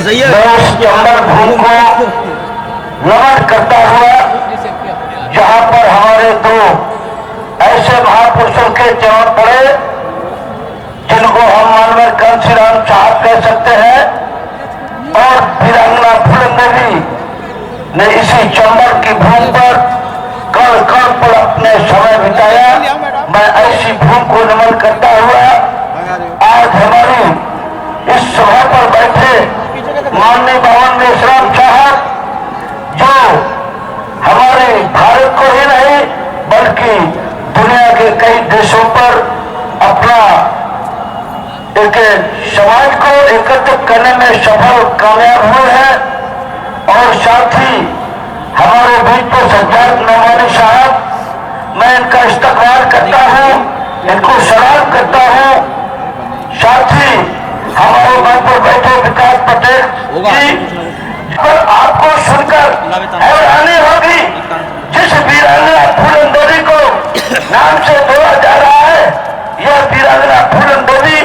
सही है। मैं उस चंबल भूमि को नमन करता हुआ जहां पर हमारे दो ऐसे महापुरुषों के चरण पड़े जिनको हम मानवर कांशीराम साहब कह सकते हैं और वीरांगना फूलन देवी ने इसी चंबल की भूमि पर कण कण पर अपने समय बिताया। मैं ऐसी भूमि को नमन करता हुआ आज हमारी इस सभा पर बैठे माननीय भवन मेश्राम साहब जो हमारे भारत को ही नहीं बल्कि दुनिया के कई देशों पर अपना एक समाज को एकत्रित करने में सफल कामयाब हुए हैं और साथ ही हमारे बीच में सज्जाद नौमानी साहब, मैं इनका इस्तकबाल करता हूँ, इनको सलाम करता हूँ। साथ ही हमारे मंच पर बैठे विकास पटेल जी, पर आपको सुनकर हैरानी होगी जिस वीरांगना फूलन देवी को नाम से जोड़ा जा रहा है, यह वीरांगना फूलन देवी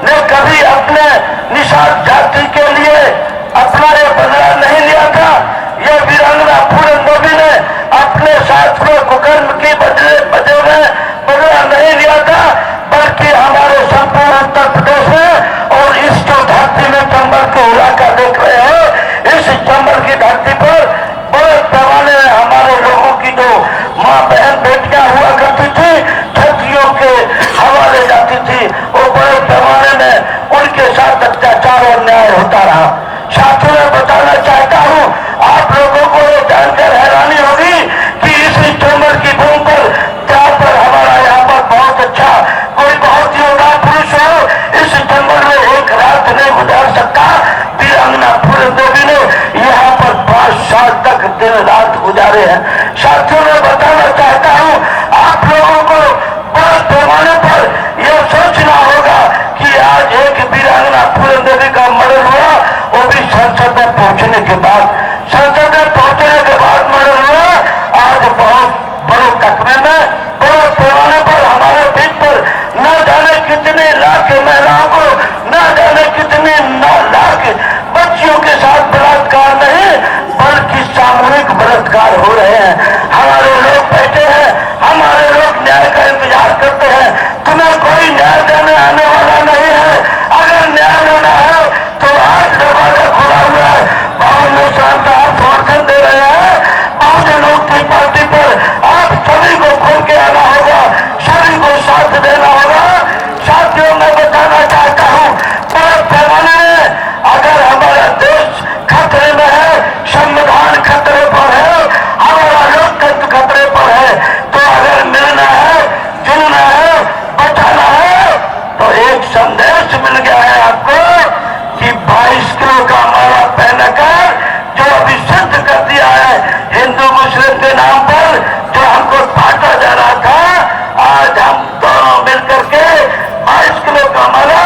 ने कभी अपने निषाद जाति के लिए अपना यह बदला नहीं लिया था। यह वीरांगना फूलन देवी ने अपने शास्त्रों कुकर्म की वजह में बदला नहीं लिया था, बल्कि हमारे संपूर्ण उत्तर प्रदेश में और इस जो धरती में चंबल के इलाका देख रहे हो, इस चंबल की धरती पर बड़े पैमाने में हमारे लोगों की जो माँ बहन बेटियां हुआ करती थी, छतियों के हवाले जाती थी, वो बड़े पैमाने में उनके साथ अत्याचार और न्याय होता रहा। साथियों में बताना चाहता हूँ, आप लोगों को ये जानकर हैरानी होगी कि इसी चंबल की भूमि पर जहाँ पर हमारा यहाँ पर बहुत अच्छा कोई बहुत योद्धा पुरुष हो, इस चंबल में एक रात नहीं गुजार सकता। वीरांगना फूलन देवी ने यहाँ पर 5 साल तक दिन रात गुजारे हैं। साथियों में बताना चाहता हूँ, आप लोगों को बड़े पैमाने पर यह सोचना होगा कि आज एक वीरांगना फूलन देवी का मर्डर हुआ, वो भी संसद में पहुंचने के बाद, संसद में पहुंचने के बाद मर्डर हुआ। आज बहुत बड़े तकमे में बड़े पैमाने पर हमारे बीच पर न जाने कितने लाख महिलाओं को, न जाने कितने लाख बच्चियों के साथ बलात्कार नहीं बल्कि सामूहिक बलात्कार हो रहे हैं। हमारे लोग बैठे हैं, हमारे लोग न्याय का इंतजार करते हैं। तुम्हें कोई न्याय देने आने वाला नहीं है। अगर न्याय लेना है तो आज दरवाजा खुला हुआ है। भवन में शांत आप समर्थन दे रहे हैं, बहुजन मुक्ति पार्टी पर आप सभी को खोल के आना होगा, सभी को साथ देना होगा। साथियों मैं बताना चाहता हूँ, बड़े पैमाने में अगर हमारा देश खतरे में है, संविधान खतरे पर है, हमारा लोकतंत्र खतरे पर है, तो अगर मिलना है, जुड़ना है, बचाना है, तो एक संदेश मिल गया है आपको कि 22 किलो का माला पहनकर जो अभी सिद्ध कर दिया है हिंदू मुस्लिम के नाम पर जो हमको बांटा जा रहा था, आज हम दोनों मिलकर के 22 किलो का माला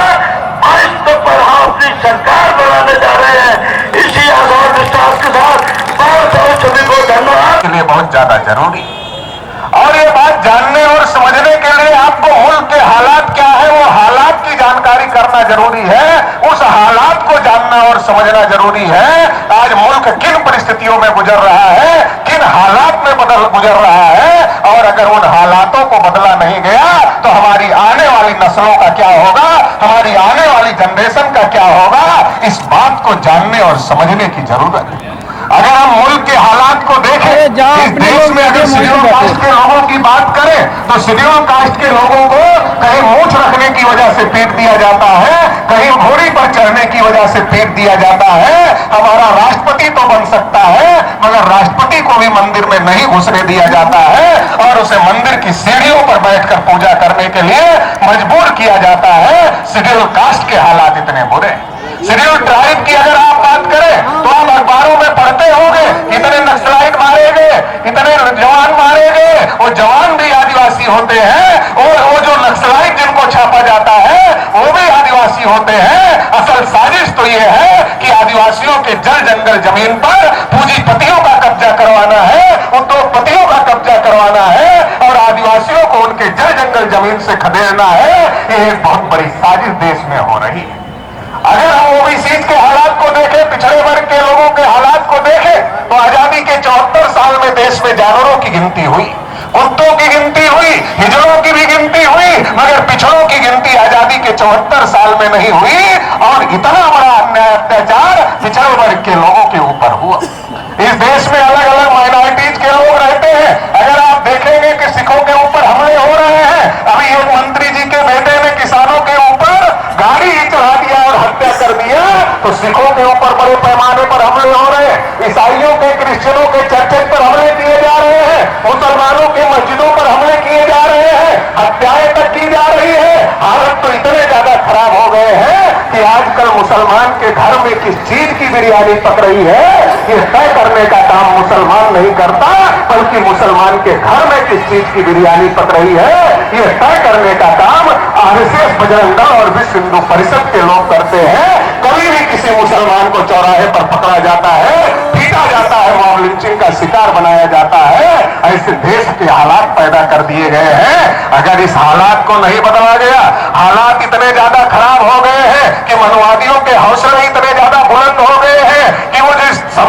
22 को पर हम अपनी सरकार बनाने जा रहे हैं। इसी आधार विश्वास के साथ बहुत बहुत सभी को धन्यवाद। के लिए बहुत ज्यादा जरूरी और ये बात जानने और समझने के लिए आपको मुल्क के हालात क्या है, वो हालात की जानकारी करना जरूरी है। उस हालात को जानना और समझना जरूरी है। आज मुल्क किन परिस्थितियों में गुजर रहा है, किन हालात में गुजर रहा है, और अगर उन हालातों को बदला नहीं गया तो हमारी आने वाली नस्लों का क्या होगा, हमारी आने वाली जनरेशन का क्या होगा, इस बात को जानने और समझने की जरूरत है। अगर हम मुल्क के हालात को देखें, इस देश में अगर शेड्यूल कास्ट के लोगों की बात करें तो शेड्यूल कास्ट के लोगों को कहीं मूंछ रखने की वजह से पीट दिया जाता है, कहीं घोड़ी पर चढ़ने की वजह से पीट दिया जाता है। हमारा राष्ट्रपति तो बन सकता है मगर राष्ट्रपति को भी मंदिर में नहीं घुसने दिया जाता है और उसे मंदिर की सीढ़ियों पर बैठकर पूजा करने के लिए मजबूर किया जाता है। शेड्यूल कास्ट के हालात इतने बुरे। शेड्यूल ट्राइब की अगर आप बात करें तो आप अखबारों में पढ़ते होंगे, इतने नक्सलाइट मारे गए, इतने जवान मारे गए, वो जवान भी आदिवासी होते हैं और वो जो नक्सलाइट जिनको छापा जाता है वो भी आदिवासी होते हैं। असल साजिश तो ये है कि आदिवासियों के जल जंगल जमीन पर पूंजीपतियों का कब्जा करवाना है, उद्योगपतियों का कब्जा करवाना है और आदिवासियों को उनके जल जंगल जमीन से खदेड़ना है। ये एक बहुत बड़ी साजिश देश में हो रही है। अगर हम ओबीसी के हालात को देखें, पिछड़े वर्ग के लोगों के हालात को देखें तो आजादी के 74 साल में देश में जानवरों की गिनती हुई, कुत्तों की गिनती हुई, हिजड़ों की भी गिनती हुई, मगर पिछड़ों की गिनती आजादी के 74 साल में नहीं हुई। और इतना बड़ा अन्याय अत्याचार पिछड़े वर्ग के लोगों के ऊपर हुआ। इस देश में अलग अलग माइनॉरिटीज के लोग रहते हैं। अगर आप देखेंगे कि सिखों के ऊपर हमले हो रहे हैं, अभी एक मंत्री जी के बेटे ने किसानों के ऊपर गाड़ी चढ़ा दिया और हत्या कर दिया, तो सिखों के ऊपर बड़े पैमाने पर हमले हो रहे हैं। ईसाइयों के, क्रिश्चियनों के चर्च पर हमले किए जा रहे हैं, मुसलमानों के मस्जिदों पर हमले किए जा रहे हैं, हत्याएं तक की जा रही है। हालत तो इतने ज्यादा खराब हो गए हैं कि आजकल मुसलमान के घर में किस चीज की बिरयानी पक रही है ये तय करने का काम मुसलमान नहीं करता, बल्कि मुसलमान के घर में किस चीज की बिरयानी पक रही है ये तय करने का काम आरएसएस, बजरंग दल और विश्व हिंदू परिषद के लोग करते हैं। कभी भी किसी मुसलमान को चौराहे पर पकड़ा जाता है, पीटा जाता है, मॉब लिंचिंग का शिकार बनाया जाता है। ऐसे देश के हालात पैदा कर दिए गए हैं। अगर इस हालात को नहीं बदला गया, हालात इतने ज्यादा खराब हो गए हैं कि मनवादियों के हौसले इतने ज्यादा बुलंद हो गए हैं कि वो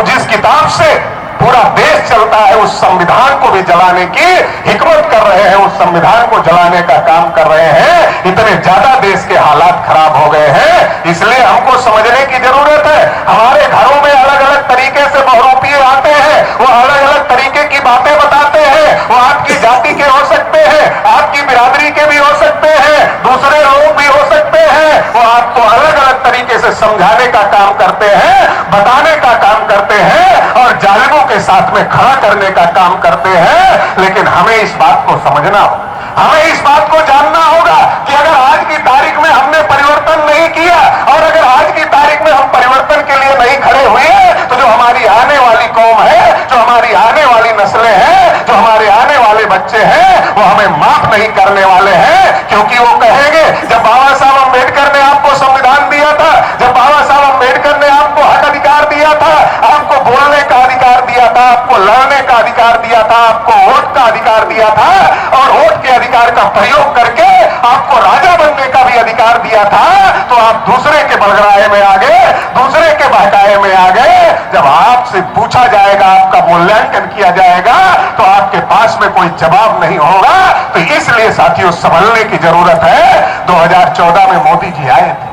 जिस किताब से पूरा देश चलता है उस संविधान को भी जलाने की हिकमत कर रहे हैं, उस संविधान को जलाने का काम कर रहे हैं। इतने ज्यादा देश के हालात खराब हो गए हैं, इसलिए हमको समझने की जरूरत है। हमारे घरों में अलग अलग तरीके से बहुरूपीय आते हैं, वो अलग अलग तरीके की बातें बताते हैं। वो आपकी जाति के हो सकते हैं, आपकी बिरादरी के भी हो सकते हैं, दूसरे लोग भी हो सकते हैं। वो आपको अलग अलग तरीके से समझाने का काम करते हैं, बताने का काम करते हैं और जालिमों के साथ में खड़ा करने का काम करते हैं। लेकिन हमें इस बात को समझना होगा, हमें इस बात को जानना होगा कि अगर आज की तारीख में हमने परिवर्तन नहीं किया और अगर आज की तारीख में हम परिवर्तन के लिए नहीं खड़े हुए तो जो हमारी आने वाली कौम है, जो हमारी आने वाली नस्लें हैं, जो हमारे आने वाले बच्चे हैं, वो हमें माफ नहीं करने वाले हैं। क्योंकि वो कहेंगे जब बाबा साहब अम्बेडकर ने आपको संविधान दिया था, जब बाबा साहब अम्बेडकर ने आपको हक अधिकार दिया था, आपको बोलने का अधिकार दिया था, आपको लड़ने का अधिकार दिया था, आपको वोट का अधिकार दिया था और वोट के अधिकार का प्रयोग करके आपको राजा बनने का भी अधिकार दिया था, तो आप दूसरे के बलगराए में आ गए, दूसरे के बहकाए में आ गए। जब आपसे पूछा जाएगा, आपका मूल्यांकन किया जाएगा तो आपके पास में कोई जवाब नहीं होगा। तो इसलिए साथियों संभलने की जरूरत है। 2014 में मोदी जी आए थे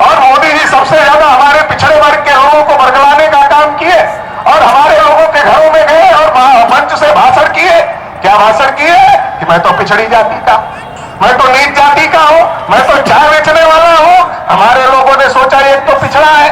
और मोदी जी सबसे ज्यादा हमारे पिछड़े वर्ग के लोगों को बरगलाने का काम किए और हमारे लोगों के घरों में गए और मंच से भाषण किए। क्या भाषण किए कि मैं तो पिछड़ी जाति का, मैं तो नीच जाति का हूं, मैं तो चाय बेचने वाला हूं। हमारे लोगों ने सोचा एक तो पिछड़ा है,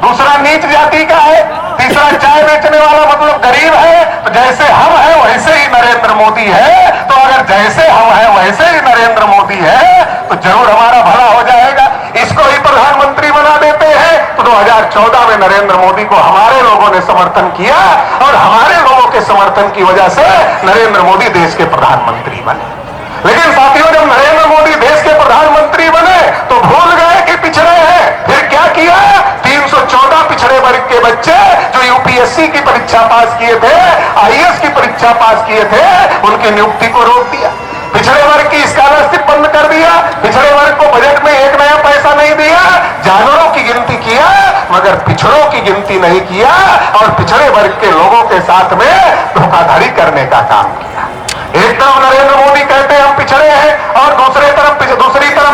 दूसरा नीच जाति का है, तीसरा चाय बेचने वाला मतलब गरीब है। तो जैसे हम हैं वैसे ही नरेंद्र मोदी है, तो अगर जैसे हम हैं वैसे ही नरेंद्र मोदी है तो जरूर हमारा भला हो जाएगा। इसको ही प्रधानमंत्री बना देते हैं। तो 2014 में नरेंद्र मोदी को हमारे लोगों ने समर्थन किया और हमारे लोगों के समर्थन की वजह से नरेंद्र मोदी देश के प्रधानमंत्री बने। लेकिन साथियों जब नरेंद्र मोदी देश के प्रधानमंत्री बने तो भूल गए कि पिछड़े हैं। फिर क्या किया? 314 पिछड़े वर्ग के बच्चे जो यूपीएससी की परीक्षा पास किए थे, आईएएस की परीक्षा पास किए थे, उनकी नियुक्ति को रोक दिया। पिछड़े वर्ग की स्कॉलरशिप बंद कर दिया। पिछड़े वर्ग को बजट में एक नया पैसा नहीं दिया। जानवरों की गिनती किया मगर पिछड़ों की गिनती नहीं किया और पिछड़े वर्ग के लोगों के साथ में धोखाधड़ी करने का काम किया। एक तरफ नरेंद्र मोदी कहते हैं हम पिछड़े हैं और दूसरी तरफ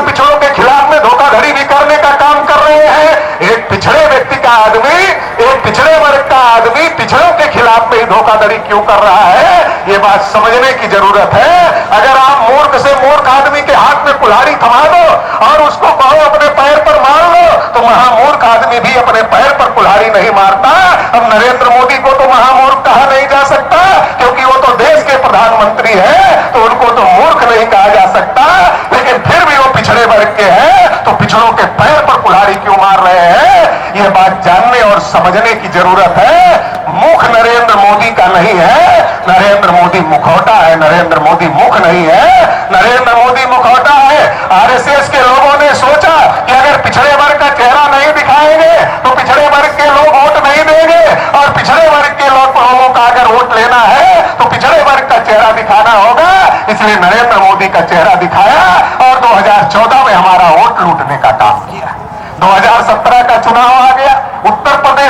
पिछड़ों के खिलाफ में धोखाधड़ी भी करने का काम कर रहे हैं। एक पिछड़े व्यक्ति का आदमी, एक पिछड़े वर्ग का आदमी पिछड़ों के खिलाफ में ही धोखाधड़ी क्यों कर रहा है, ये बात समझने की जरूरत है। अगर आप मूर्ख से मूर्ख आदमी के हाथ में कुल्हाड़ी थमा दो और उसको कहो अपने पैर पर मार लो तो महामूर्ख आदमी भी अपने पैर पर कुल्हाड़ी नहीं मारता। अब नरेंद्र मोदी को तो महामूर्ख कहा नहीं जा सकता क्योंकि वो तो देश के प्रधानमंत्री है, तो उनको तो मूर्ख नहीं कहा जा सकता। लेकिन फिर भी वो पिछड़े वर्ग के हैं तो पिछड़ों के पैर पर कुल्हाड़ी क्यों मार रहे हैं, ये बात जानने और समझने की जरूरत है। मुख नरेंद्र मोदी का नहीं है, नरेंद्र मोदी मुखौटा है, नरेंद्र मोदी मुख नहीं है, नरेंद्र मोदी मुखौटा है। आरएसएस के लोगों ने सोचा कि अगर पिछड़े वर्ग का चेहरा नहीं दिखाएंगे तो पिछड़े वर्ग के लोग वोट नहीं देंगे और पिछड़े वर्ग के लोगों का अगर वोट लेना है तो पिछड़े वर्ग का चेहरा दिखाना होगा। इसलिए नरेंद्र मोदी का चेहरा दिखाया और 2014 में हमारा वोट लूटने का काम किया। 2017 का चुनाव आ गया, उत्तर प्रदेश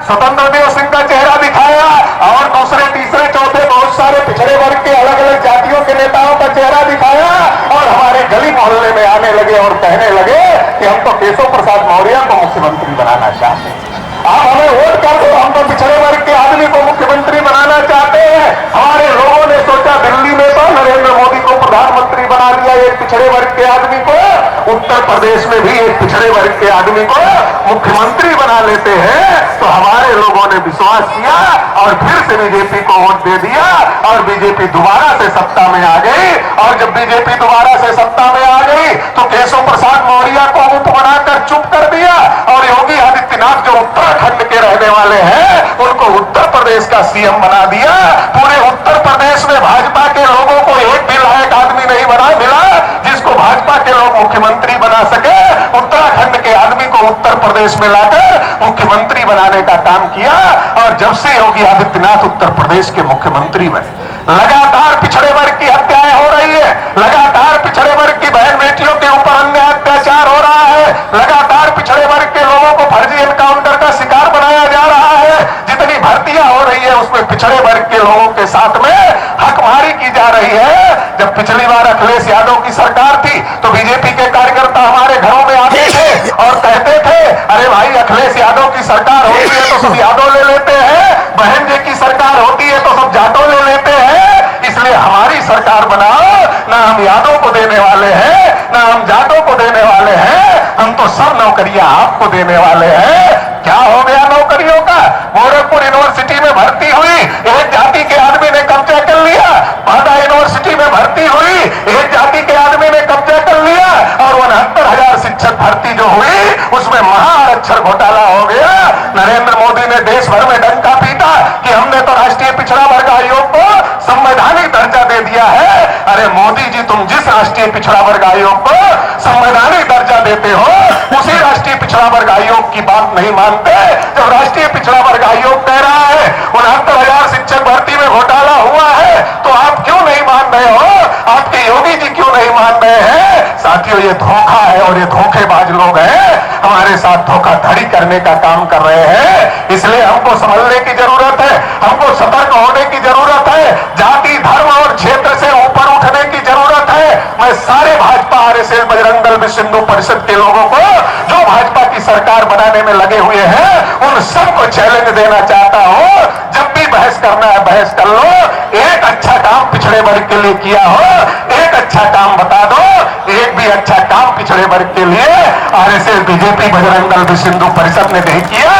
स्वतंत्र देव सिंह का चेहरा दिखाया और दूसरे तीसरे चौथे बहुत सारे पिछड़े वर्ग के अलग अलग जातियों के नेताओं का चेहरा दिखाया और हमारे गली मोहल्ले में आने लगे और कहने लगे कि हम तो केशव प्रसाद मौर्य को मुख्यमंत्री बनाना चाहते हैं। आप हमें वोट कर दो, हम तो पिछड़े वर्ग के आदमी को मुख्यमंत्री बनाना चाहते हैं। हमारे लोगों ने सोचा दिल्ली में तो नरेंद्र मोदी को प्रधानमंत्री बना लिया एक पिछड़े वर्ग के आदमी को, उत्तर प्रदेश में भी एक पिछड़े वर्ग के आदमी को मुख्यमंत्री बना लेते हैं। तो हमारे लोगों ने विश्वास किया और फिर से बीजेपी को वोट दे दिया और बीजेपी दोबारा से सत्ता में आ गई। और जब बीजेपी दोबारा से सत्ता में आ गई तो केशव प्रसाद मौर्य को उप बनाकर चुप कर दिया और योगी आदित्यनाथ जो उत्तराखंड के रहने वाले हैं उनको उत्तर प्रदेश का सीएम बना दिया। पूरे उत्तर प्रदेश में भाजपा के लोगों को एक भी लायक आदमी नहीं बना मिला जिसको भाजपा के लोग मुख्यमंत्री बना सके। उत्तराखंड के आदमी को उत्तर प्रदेश में लाकर मुख्यमंत्री बनाने का काम किया और जब से योगी आदित्यनाथ उत्तर प्रदेश के मुख्यमंत्री बने लगातार पिछड़े वर्ग की हत्याएं हो रही है, लगातार पिछड़े वर्ग की बहन बेटियों के ऊपर अन्याय अत्याचार हो रहा है, लगातार पिछड़े वर्ग के लोगों को फर्जी एनकाउंटर का शिकार बनाया जा रहा है। जितनी भर्तियां हो रही है उसमें पिछड़े वर्ग के लोगों के साथ में हकमारी की जा रही है। जब पिछली बार अखिलेश यादव की सरकार थी तो बीजेपी के कार्यकर्ता हमारे घरों में आते थे और कहते थे अरे भाई अखिलेश यादव की सरकार होती है तो सब यादव ले लेते हैं, बहन जी की सरकार होती है तो सब जाटों ले लेते हैं, इसलिए हमारी सरकार बनाओ। ना हम यादव को देने वाले हैं ना हम जाटों को देने वाले हैं, हम तो सब नौकरियां आपको देने वाले हैं। क्या हो गया नौकरियों का? गोरखपुर यूनिवर्सिटी में भर्ती हुई एक जाति के आदमी ने कब्जा कर लिया, बांदा यूनिवर्सिटी में भर्ती हुई एक जाति के आदमी ने कब्जा कर लिया और 69,000 शिक्षक भर्ती जो हुई उसमें महाआरक्षण घोटाला हो गया। नरेंद्र मोदी ने देश भर में डंका पीटा कि हमने तो राष्ट्रीय पिछड़ा वर्ग आयोग को संवैधानिक दर्जा दे दिया है। अरे मोदी जी, तुम जिस राष्ट्रीय पिछड़ा वर्ग आयोग को संवैधानिक दर्जा देते हो उसी राष्ट्रीय पिछड़ा वर्ग आयोग की बात नहीं मानते। जब राष्ट्रीय पिछड़ा वर्ग आयोग कह रहा है 69,000 शिक्षक भर्ती में घोटाला हुआ है तो आप क्यों नहीं मान रहे हो? आपके योगी जी क्यों नहीं मान रहे हैं? साथियों, ये धोखा है और ये धोखेबाज लोग हैं, हमारे साथ धोखाधड़ी करने का काम कर रहे हैं। इसलिए हमको समझने की जरूरत है, हमको सतर्क होने की जरूरत है, जाति धर्म और क्षेत्र से ऊपर उठने की जरूरत है। मैं सारे भाजपा आरएसएस बजरंग दल विश्व हिंदू परिषद के लोगों को जो भाजपा की सरकार बनाने में लगे हुए हैं उन सबको चैलेंज देना चाहता हूं, जब भी बहस करना है बहस कर लो, एक अच्छा काम पिछड़े वर्ग के लिए किया हो, एक अच्छा काम बता दो। एक भी अच्छा काम पिछड़े वर्ग के लिए आरएसएस बीजेपी बजरंग दल विश्व हिंदू परिषद ने नहीं किया।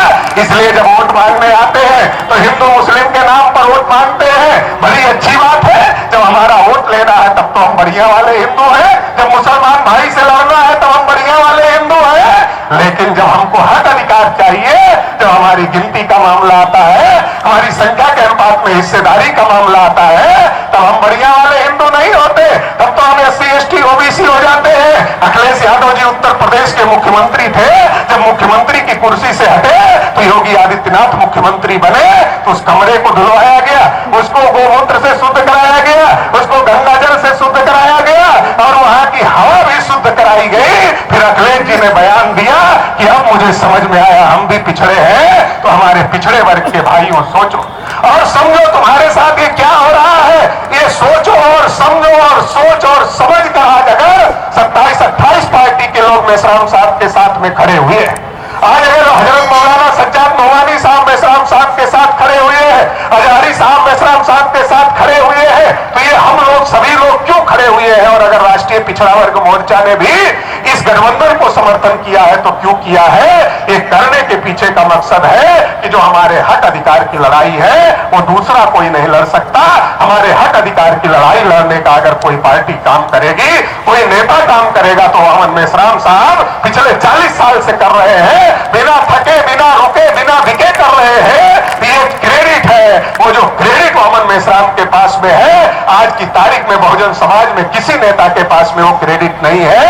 इसलिए जब वोट मांगने आते हैं तो हिंदू मुस्लिम के नाम पर वोट मांगते हैं, बड़ी अच्छी बात है। जब हमारा वोट लेना है तब तो हम बढ़िया वाले हिंदू हैं, जब मुसलमान भाई से लड़ना है तब हम बढ़िया वाले हिंदू हैं। लेकिन जब हमको हक अधिकार चाहिए, जब हमारी गिनती का मामला आता है, हमारी संख्या के अनुपात में हिस्सेदारी का मामला आता है, तब हम बढ़िया वाले हिंदू नहीं होते, तब तो हम SC ST OBC हो जाते हैं। अखिलेश यादव जी उत्तर प्रदेश के मुख्यमंत्री थे, जब मुख्यमंत्री की कुर्सी से हटे तो योगी आदित्यनाथ मुख्यमंत्री बने तो उस कमरे को धुलवाया गया, उसको गोमूत्र से शुद्ध कराया गया, उसको गंगाजल से शुद्ध कराया गया और वहां की हवा भी शुद्ध कराई गई। फिर अखिलेश जी ने बयान दिया कि अब मुझे समझ में आया हम भी पिछड़े हैं, तो हमारे पिछड़े वर्ग के भाइयों सोचो और समझो तुम्हारे साथ ये क्या हो रहा है। ये सोचो और समझो और सोच और समझ कर आज अगर 27-28 पार्टी के लोग मेश्राम साहब के साथ में खड़े हुए हैं, आज अगर हजरत मौलाना सज्जाद नोमानी साहब मेश्राम साहब के साथ खड़े हुए हैं, हजारी साहब मेश्राम साहब के साथ खड़े हुए हैं, तो ये हम लोग सभी लोग क्यों खड़े हुए हैं? और अगर राष्ट्रीय पिछड़ा वर्ग मोर्चा ने भी इस गठबंधन को समर्थन किया है तो क्यों किया है? ये करने के पीछे का मकसद है कि जो हमारे हक अधिकार की लड़ाई है वो दूसरा कोई नहीं लड़ सकता। हमारे हक अधिकार की लड़ाई लड़ने का अगर कोई पार्टी काम करेगी, कोई नेता काम करेगा तो अमन मेश्राम साहब पिछले 40 साल से कर रहे हैं, बिना थके बिना रुके बिना विके कर रहे हैं। ये क्रेडिट है, वो जो क्रेडिट अमन मेश्राम के पास में है, आज की तारीख में बहुजन समाज में किसी नेता के पास में वो क्रेडिट नहीं है।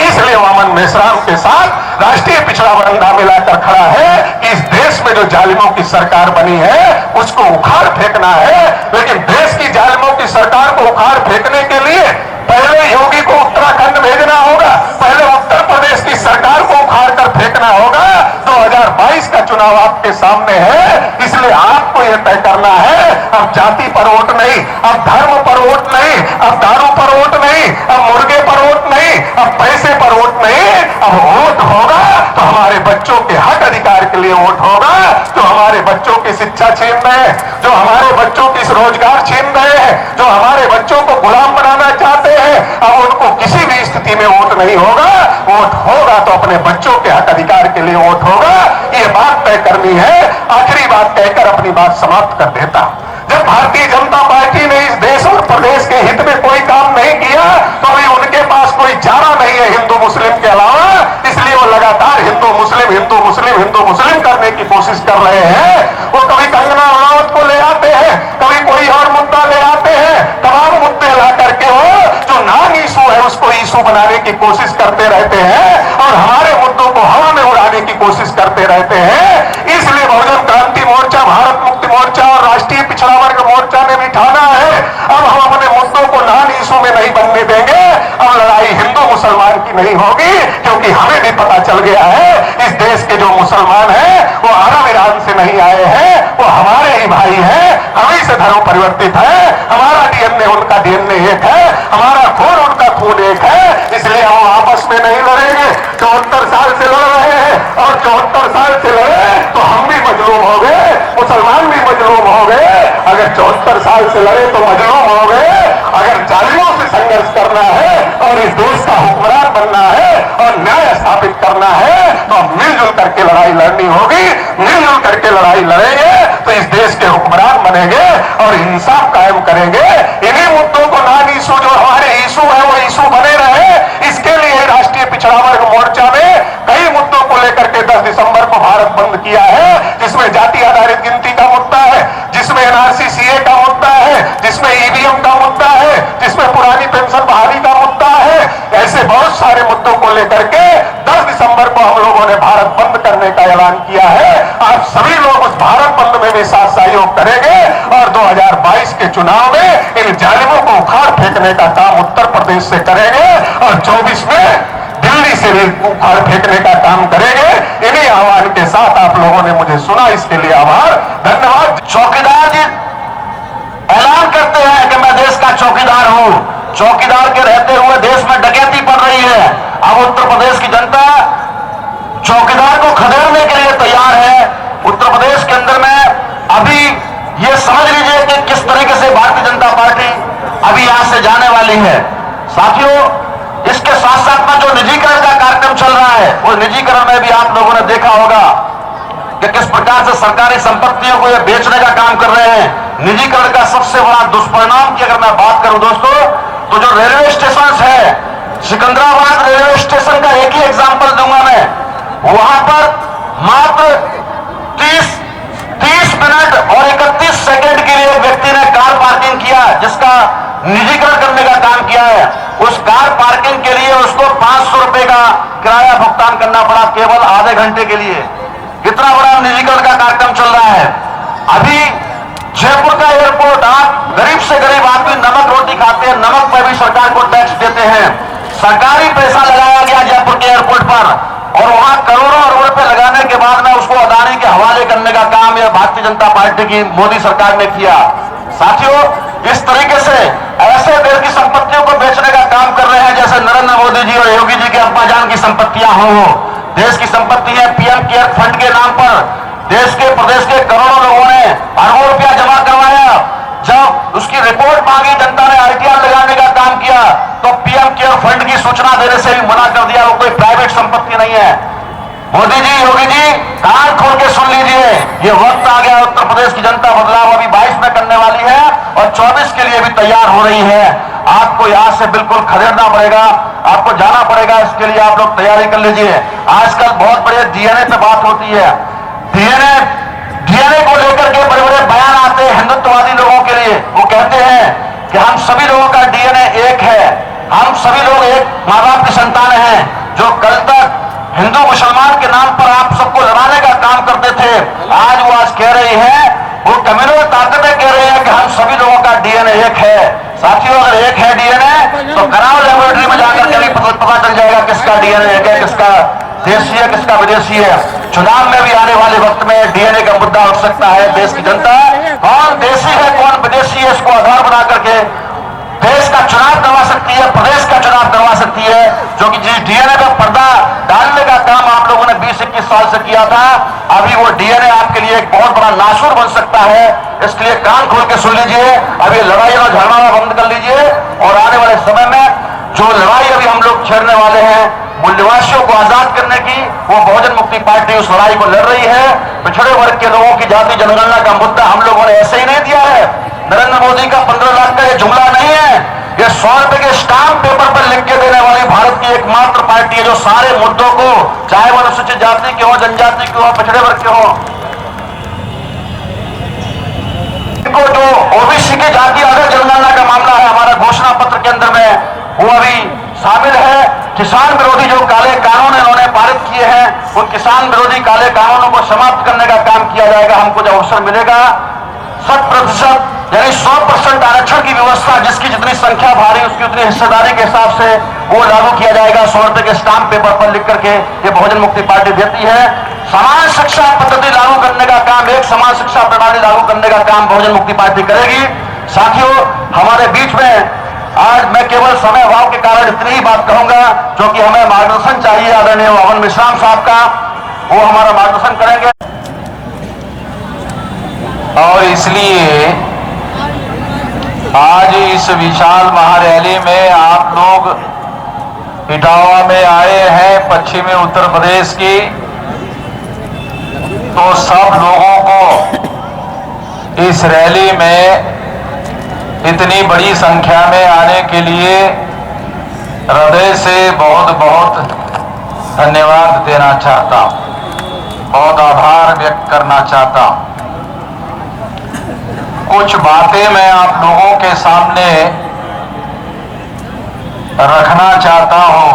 इसलिए अमन मेश्राम के साथ राष्ट्रीय पिछड़ा वर्ग मिलाकर खड़ा है कि इस देश में जो जालिमों की सरकार बनी है उसको उखाड़ फेंकना है। लेकिन देश की जालिमों की सरकार को उखाड़ फेंकने के लिए पहले योगी को उत्तराखंड भेजना होगा, पहले उत्तर प्रदेश की सरकार को उखाड़ कर फेंकना होगा। 2022 का चुनाव आपके सामने है, इसलिए आपको यह तय करना है, अब जाति पर वोट नहीं, अब धर्म पर वोट नहीं, अब दारू पर वोट नहीं, अब मुर्गे पर वोट नहीं, अब पैसे पर वोट नहीं, अब वोट होगा तो हमारे बच्चों के हक अधिकार के लिए वोट होगा। जो हमारे बच्चों की शिक्षा छीन रहे हैं, जो हमारे बच्चों की रोजगार छीन रहे हैं, जो हमारे बच्चों को गुलाम बनाना चाहते हैं, अब उनको किसी भी स्थिति में वोट नहीं होगा। वोट होगा तो अपने बच्चों के हक अधिकार के लिए वोट होगा। ये बात तय करनी है। आखिरी बात कहकर अपनी बात समाप्त कर देता। जब भारतीय जनता पार्टी ने इस देश और प्रदेश के हित में कोई काम नहीं किया तो अभी उनके पास कोई चारा नहीं है हिंदू मुस्लिम के अलावा, इसलिए वो लगातार हिंदू मुस्लिम हिंदू मुस्लिम हिंदू मुस्लिम करने की कोशिश कर रहे हैं। वो कभी कंगना रनावत को ले आते हैं, कभी कोई और मुद्दा ले आते हैं, तमाम मुद्दे ला करके वो जो नॉन इशू है उसको इशू बनाने की कोशिश करते रहते हैं और हमारे मुद्दों को हवा में उड़ाने की कोशिश करते रहते हैं। इसलिए बहुजन क्रांति मोर्चा, भारत मुक्ति मोर्चा और राष्ट्रीय पिछड़ा वर्ग मोर्चा ने भी ठाना है, अब हम अपने मुद्दों को नॉन इशू में नहीं बनने देंगे। अब लड़ाई हिंदू मुसलमान की नहीं होगी, क्योंकि हमें भी पता चल गया है इस देश के जो मुसलमान हैं वो अरब ईरान से नहीं आए हैं, वो हमारे ही भाई हैं, हम ही से धर्म परिवर्तित है, हमारा डीएनए उनका डीएनए एक है, हमारा खून उनका खून एक है। इसलिए हम आपस में नहीं लड़ेंगे। 74 साल से लड़ रहे हैं और 74 साल से लड़े तो हम भी मजलूम हो गए, मुसलमान भी मजलूम हो गए। अगर 74 साल से लड़े तो मजलूम हो गए। अगर जालिमों से संघर्ष करना है और इस देश का हुक्मरान बनना है और न्याय स्थापित करना है तो मिलजुल करके लड़ाई लड़नी होगी। मिलजुल करके लड़ाई लड़ेंगे तो इस देश के हुक्मरान बनेंगे और इंसाफ कायम करेंगे। इन्हीं मुद्दों को नॉन इशू जो हमारे इशू है वो इशू बने रहे, इसके लिए राष्ट्रीय पिछड़ा वर्ग मोर्चा ने कई मुद्दों को लेकर के 10 दिसंबर को भारत बंद किया है, जिसमें जाति आधारित गिनती का मुद्दा है, जिसमें एनआरसी सीए का मुद्दा है, जिसमें ईवीएम का मुद्दा है, जिसमें पुरानी पेंशन बहाली का मुद्दा है। ऐसे बहुत सारे मुद्दों को लेकर के 10 दिसंबर को हम लोगों ने भारत बंद करने का ऐलान किया है। आप सभी लोग उस भारत बंद में भी साथ सहयोग करेंगे और 2022 के चुनाव में इन जालिमों को उखाड़ फेंकने का काम उत्तर प्रदेश से करेंगे और 24 में दिल्ली से भी उखाड़ फेंकने का काम करेंगे। इन्हीं आह्वान के साथ आप लोगों ने मुझे सुना, इसके लिए आभार, धन्यवाद। चौकीदार जी ऐलान करते हैं कि मैं देश का चौकीदार हूं। चौकीदार के रहते हुए देश में डकैती पड़ रही है। अब उत्तर प्रदेश की जनता चौकीदार को खदेड़ने के लिए तैयार है। उत्तर प्रदेश के अंदर में अभी ये समझ लीजिए कि किस तरीके से भारतीय जनता पार्टी अभी यहां से जाने वाली है। साथियों, इसके साथ साथ में जो निजीकरण का कार्यक्रम चल रहा है, उस निजीकरण में भी आप लोगों ने देखा होगा कि किस प्रकार से सरकारी संपत्तियों को ये बेचने का काम कर रहे हैं। निजीकरण का सबसे बड़ा दुष्परिणाम की अगर मैं बात करूं दोस्तों, तो जो रेलवे स्टेशन है, सिकंदराबाद रेलवे स्टेशन का एक ही एग्जांपल दूंगा मैं। वहां पर मात्र 30 मिनट और 31 सेकंड के लिए एक व्यक्ति ने कार पार्किंग किया, जिसका निजीकरण करने का काम किया है। उस कार पार्किंग के लिए उसको 500 रुपए का किराया भुगतान करना पड़ा केवल आधे घंटे के लिए। इतना बड़ा निजीकरण का कार्यक्रम चल रहा है। अभी जयपुर का एयरपोर्ट, आप गरीब से गरीब आदमी नमक रोटी खाते हैं, नमक पर भी सरकार को टैक्स देते हैं। सरकारी पैसा लगाया गया जयपुर के एयरपोर्ट पर और वहां करोड़ों रुपए लगाने के बाद में उसको अदानी के हवाले करने का काम यह भारतीय जनता पार्टी की मोदी सरकार ने किया। साथियों, इस तरीके से ऐसे देश की संपत्तियों को बेचने का काम कर रहे हैं जैसे नरेंद्र मोदी जी और योगी जी के अब्बा जान की संपत्तियां हो। देश की संपत्ति है पीएम केयर फंड के नाम पर देश के प्रदेश के करोड़ों लोगों ने अरबों रुपया जमा करवाया। जब उसकी रिपोर्ट मांगी, जनता ने आईटीआर लगाने का काम किया तो पीएम केयर फंड की सूचना देने से भी मना कर दिया। वो कोई प्राइवेट संपत्ति नहीं है। मोदी जी, योगी जी, कान खोल के सुन लीजिए, ये वक्त आ गया। उत्तर प्रदेश की जनता बदलाव अभी 22 में करने वाली है और 24 के लिए भी तैयार हो रही है। आपको यहां से बिल्कुल खदेड़ना पड़ेगा, आपको जाना पड़ेगा। इसके लिए आप लोग तैयारी कर लीजिए। आजकल बहुत बड़े डीएनए पे बात होती है। डीएनए को लेकर के बड़े बड़े बयान आते हैं हिंदुत्ववादी लोगों के लिए। वो कहते हैं कि हम सभी लोगों का डीएनए एक है, हम सभी लोग एक माँ बाप की संतान हैं। जो कल तक हिंदू मुसलमान के नाम पर आप सबको लड़ाने का काम करते थे, आज वो कह रही है, वो कम्युनल ताकतें कह रही है कि हम सभी लोगों का सबका डीएनए एक है। साथियों, अगर एक है डीएनए तो कराओ लेबोरेटरी में जाकर के भी पता चल जाएगा किसका डीएनए एक है, किसका देशी है, किसका विदेशी है। चुनाव में भी आने वाले वक्त में डीएनए का मुद्दा उठ सकता है। देश की जनता कौन देशी है कौन विदेशी है इसको आधार बना करके देश का चुनाव करवा सकती है, प्रदेश का चुनाव करवा सकती है। जो कि जिस डीएनए का पर्दा डालने का काम आप लोगों ने 20-21 साल से किया था, अभी वो डीएनए आपके लिए एक बहुत बड़ा नासूर बन सकता है। इसलिए कान खोल के सुन लीजिए, अभी लड़ाई और झगड़ा बंद कर लीजिए और आने वाले समय में जो लड़ाई अभी हम लोग छेड़ने वाले हैं मूल्यवासियों को आजाद करने की, वो बहुजन मुक्ति पार्टी उस लड़ाई को लड़ रही है। पिछड़े वर्ग के लोगों की जाति जनगणना का मुद्दा हम लोगों ने ऐसे ही नहीं दिया है। नरेंद्र मोदी का 15 लाख का ये जुमला नहीं है, ये 100 रुपए के स्टाम्प पेपर पर लिख के देने वाली भारत की एकमात्र पार्टी है जो सारे मुद्दों को, चाहे वो अनुसूचित जाति के हो, जनजाति के हो, पिछड़े वर्ग के हो, को जो ओबीसी की जाति आधार जनगणना का मामला है हमारा घोषणा पत्र के अंदर में, वो अभी शामिल है। किसान विरोधी जो काले कानून इन्होंने पारित किए हैं, उन किसान विरोधी काले कानूनों को समाप्त करने का काम किया जाएगा। हमको जब अवसर मिलेगा 100% यानी 100% आरक्षण की व्यवस्था, जिसकी जितनी संख्या भारी उसकी उतनी हिस्सेदारी के हिसाब से वो लागू किया जाएगा। 100 रुपए के स्टाम्प पेपर पर लिख करके ये बहुजन मुक्ति पार्टी देती है। समान शिक्षा पद्धति लागू करने का काम, एक समान शिक्षा प्रणाली लागू करने का काम बहुजन मुक्ति पार्टी करेगी। साथियों, हमारे बीच में आज मैं केवल समय अभाव के कारण इतनी ही बात कहूंगा, क्योंकि हमें मार्गदर्शन चाहिए आदरणीय अवन मिश्राम साहब का, वो हमारा मार्गदर्शन करेंगे। और इसलिए आज इस विशाल महारैली में आप लोग इटावा में आए हैं, पश्चिमी उत्तर प्रदेश की, तो सब लोगों को इस रैली में इतनी बड़ी संख्या में आने के लिए हृदय से बहुत बहुत धन्यवाद देना चाहता हूं, बहुत आभार व्यक्त करना चाहता हूं। कुछ बातें मैं आप लोगों के सामने रखना चाहता हूं।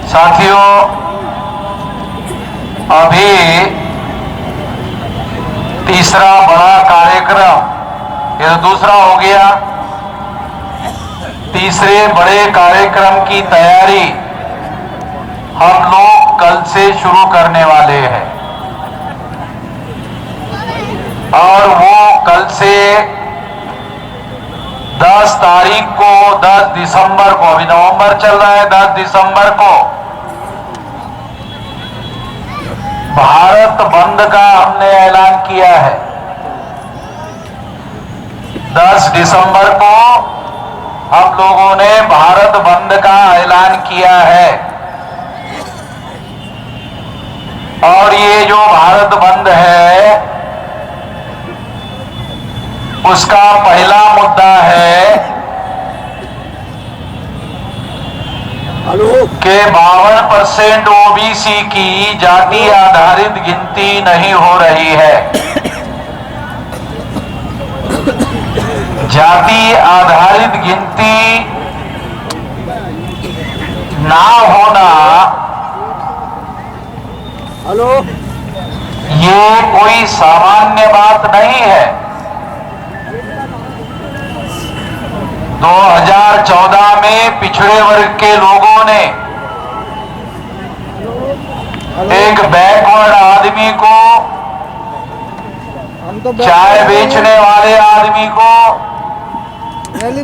साथियों, अभी तीसरा बड़ा कार्यक्रम, ये तो दूसरा हो गया, तीसरे बड़े कार्यक्रम की तैयारी हम लोग कल से शुरू करने वाले हैं। और वो कल से 10 तारीख को, 10 दिसंबर को, अभी नवंबर चल रहा है, 10 दिसंबर को भारत बंद का हमने ऐलान किया है। 10 दिसंबर को हम लोगों ने भारत बंद का ऐलान किया है। और ये जो भारत बंद है उसका पहला मुद्दा है कि 52% ओबीसी की जाति आधारित गिनती नहीं हो रही है। जाति आधारित गिनती ना होना ये कोई सामान्य बात नहीं है। 2014 में पिछड़े वर्ग के लोगों ने एक बैकवर्ड आदमी को, चाय बेचने वाले आदमी को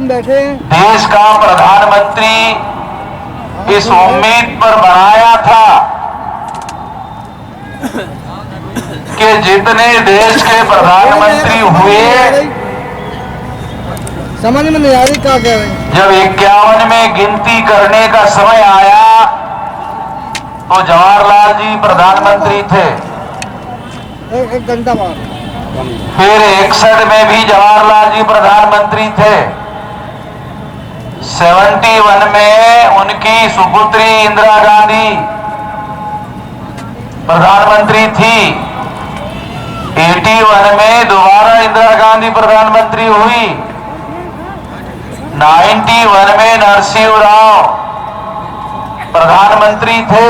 बैठे देश का प्रधानमंत्री इस उम्मीद पर बनाया था कि जितने देश के प्रधानमंत्री हुए, समझ में नहीं आ रही क्या कह रहे हैं। जब 51 में गिनती करने का समय आया तो जवाहरलाल जी प्रधानमंत्री थे। एक घंटा बाद फिर 61 में भी जवाहरलाल जी प्रधानमंत्री थे। 71 में उनकी सुपुत्री इंदिरा गांधी प्रधानमंत्री थी। 81 में दोबारा इंदिरा गांधी प्रधानमंत्री हुई। 91 में नरसिंह राव प्रधानमंत्री थे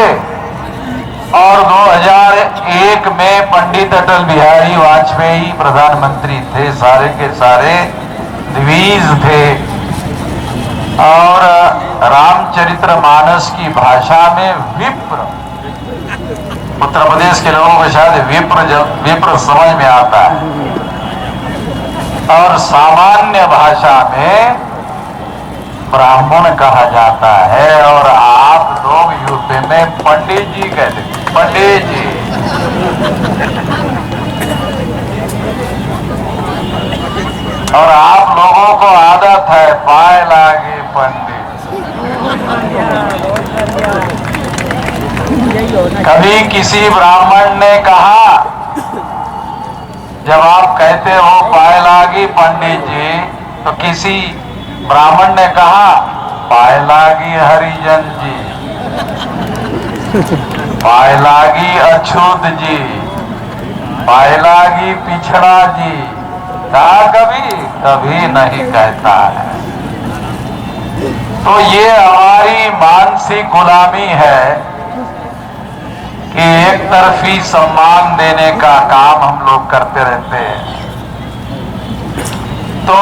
और 2001 2001 में पंडित अटल बिहारी वाजपेयी प्रधानमंत्री थे, सारे के सारे द्विज थे, और रामचरितमानस की भाषा में विप्र, उत्तर प्रदेश के लोगों को शायद विप्र समझ में आता है, और सामान्य भाषा में ब्राह्मण कहा जाता है, और आप लोग यूपी में पंडित जी कहते हैं, पंडित जी। और आप लोगों को आदत है पाए लागे पंडित। कभी किसी ब्राह्मण ने कहा, जब आप कहते हो पाए लागी पंडित जी, तो किसी ब्राह्मण ने कहा पाए लागी हरिजन जी, पाए लागी अछूत जी, पाए लागी पिछड़ा जी। कहा कभी? कभी नहीं कहता है। तो ये हमारी मानसिक गुलामी है कि एक तरफी सम्मान देने का काम हम लोग करते रहते हैं। तो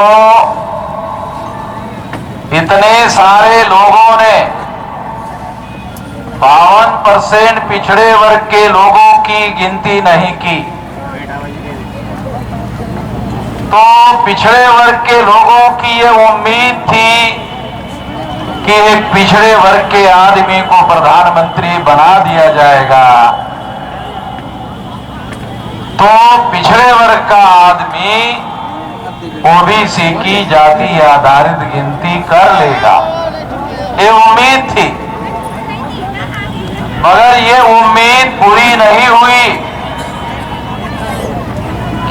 इतने सारे लोगों ने 52% पिछड़े वर्ग के लोगों की गिनती नहीं की, तो पिछड़े वर्ग के लोगों की ये उम्मीद थी कि एक पिछड़े वर्ग के आदमी को प्रधानमंत्री बना दिया जाएगा, तो पिछड़े वर्ग का आदमी ओबीसी की जाति आधारित गिनती कर लेगा, ये उम्मीद थी। मगर ये उम्मीद पूरी नहीं हुई।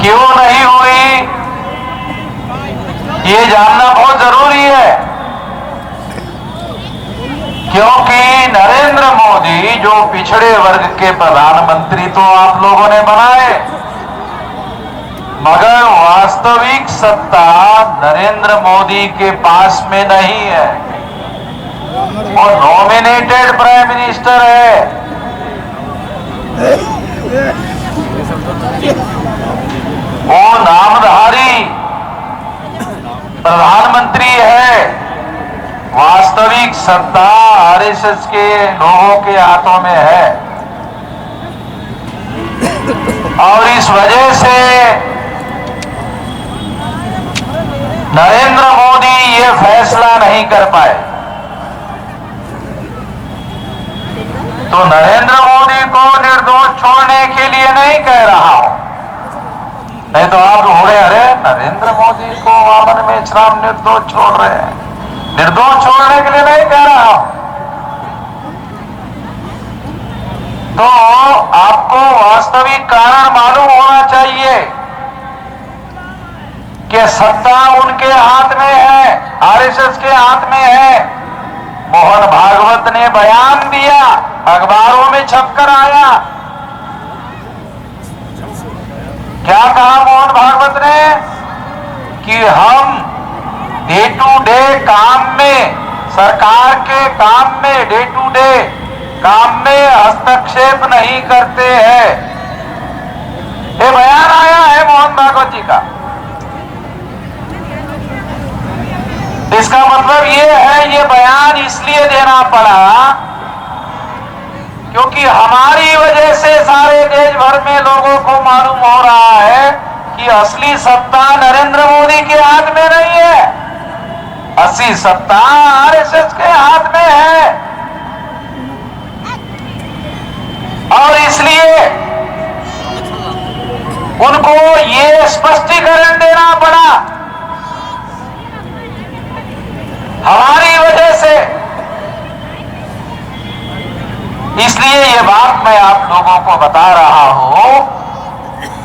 क्यों नहीं हुई, ये जानना बहुत जरूरी है। क्योंकि नरेंद्र मोदी जो पिछड़े वर्ग के प्रधानमंत्री तो आप लोगों ने बनाए, मगर वास्तविक सत्ता नरेंद्र मोदी के पास में नहीं है। वो नॉमिनेटेड प्राइम मिनिस्टर है, वो नामधारी प्रधानमंत्री है। वास्तविक सत्ता आरएसएस के लोगों के हाथों में है, और इस वजह से नरेंद्र मोदी ये फैसला नहीं कर पाए। तो नरेंद्र मोदी को निर्दोष छोड़ने के लिए नहीं कह रहा हूं, नहीं तो आप बोले अरे नरेंद्र मोदी को वामन मेश्राम निर्दोष छोड़ रहे हैं, निर्दोष छोड़ने के लिए नहीं कह रहा हूं। तो आपको वास्तविक कारण मालूम होना चाहिए कि सत्ता उनके हाथ में है, आरएसएस के हाथ में है। मोहन भागवत ने बयान दिया, अखबारों में छपकर आया। क्या कहा मोहन भागवत ने कि हम डे टू डे काम में, सरकार के काम में, डे टू डे काम में हस्तक्षेप नहीं करते हैं। ये बयान आया है मोहन भागवत जी का। इसका मतलब ये है, ये बयान इसलिए देना पड़ा क्योंकि हमारी वजह से सारे देश भर में लोगों को मालूम हो रहा है कि असली सत्ता नरेंद्र मोदी के हाथ में नहीं है, असली सत्ता आरएसएस के हाथ में है। और इसलिए उनको ये स्पष्टीकरण देना पड़ा हमारी वजह से। इसलिए ये बात मैं आप लोगों को बता रहा हूं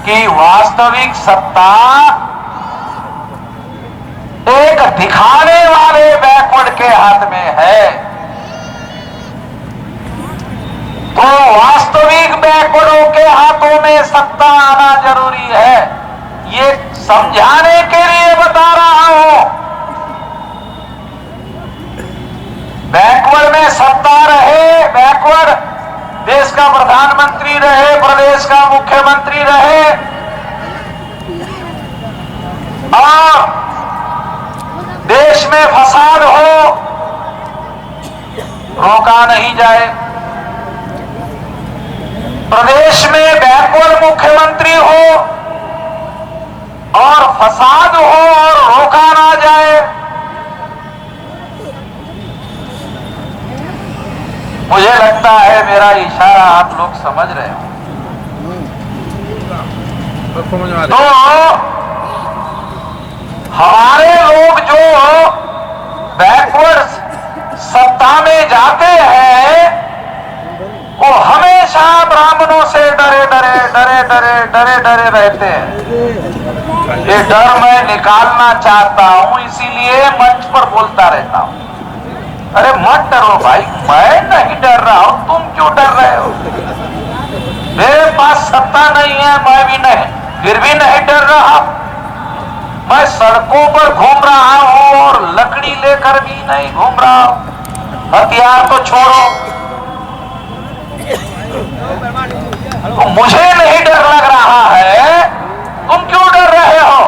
कि वास्तविक सत्ता एक दिखाने वाले बैकवर्ड के हाथ में है। तो वास्तविक बैकवर्डों के हाथों में सत्ता आना जरूरी है, ये समझाने के लिए बता रहा हूं। बैकवर्ड में सत्ता रहे, बैकवर्ड देश का प्रधानमंत्री रहे, प्रदेश का मुख्यमंत्री रहे, और देश में फसाद हो रोका नहीं जाए, प्रदेश में बैकवर्ड मुख्यमंत्री हो और फसाद हो और रोका ना जाए। मुझे लगता है मेरा इशारा आप लोग समझ रहे हो। तो हमारे लोग जो बैकवर्ड सत्ता में जाते हैं वो हमेशा ब्राह्मणों से डरे डरे डरे डरे डरे डरे रहते हैं। ये डर मैं निकालना चाहता हूं, इसीलिए मंच पर बोलता रहता हूं। अरे मत डरो भाई, मैं नहीं डर रहा हूं, तुम क्यों डर रहे हो? मेरे पास सत्ता नहीं है, मैं भी नहीं, फिर भी नहीं डर रहा। मैं सड़कों पर घूम रहा हूं और लकड़ी लेकर भी नहीं घूम रहा हूं। हथियार तो छोड़ो, तो मुझे नहीं डर लग रहा है, तुम क्यों डर रहे हो?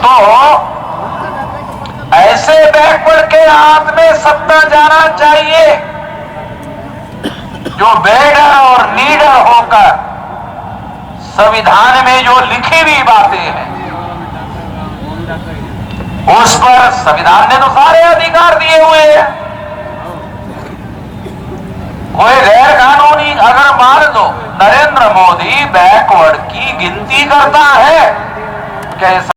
तो ऐसे बैकवर्ड के हाथ में सत्ता जाना चाहिए जो बेडर और लीडर होकर संविधान में जो लिखी हुई बातें हैं उस पर, संविधान ने तो सारे अधिकार दिए हुए हैं। कोई गैर कानूनी अगर मान लो नरेंद्र मोदी बैकवर्ड की गिनती करता है, कैसा